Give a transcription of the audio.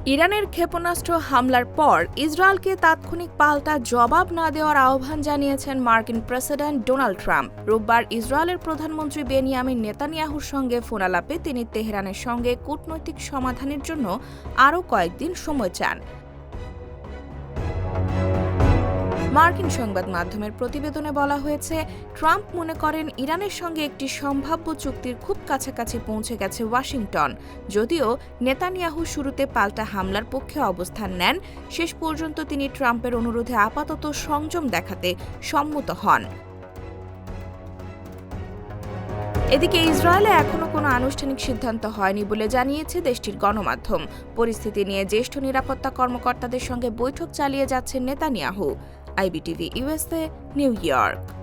ইরানের ক্ষেপণাস্ত্র হামলার পর ইসরায়েলকে তাৎক্ষণিক পাল্টা জবাব না দেওয়ার আহ্বান জানিয়েছেন মার্কিন প্রেসিডেন্ট ডোনাল্ড ট্রাম্প। রোববার ইসরায়েলের প্রধানমন্ত্রী বেনিয়ামিন নেতানিয়াহুর সঙ্গে ফোনালাপে তিনি তেহরানের সঙ্গে কূটনৈতিক সমাধানের জন্য আরও কয়েকদিন সময় চান। মার্কিন সংবাদ মাধ্যমের প্রতিবেদনে বলা হয়েছে, ট্রাম্প মনে করেন ইরানের সঙ্গে একটি সম্ভাব্য চুক্তির খুব কাছাকাছি পৌঁছে গেছে ওয়াশিংটন। যদিও নেতানিয়াহু শুরুতে পাল্টা হামলার পক্ষে অবস্থান নেন, শেষ পর্যন্ত তিনি ট্রাম্পের অনুরোধে আপাতত সংযম দেখাতে সম্মত হন। এদিকে ইসরায়েলে এখনও কোনো আনুষ্ঠানিক সিদ্ধান্ত হয়নি বলে জানিয়েছে দেশটির গণমাধ্যম। পরিস্থিতি নিয়ে জ্যেষ্ঠ নিরাপত্তা কর্মকর্তাদের সঙ্গে বৈঠক চালিয়ে যাচ্ছেন Netanyahu. IBTV USA, new York.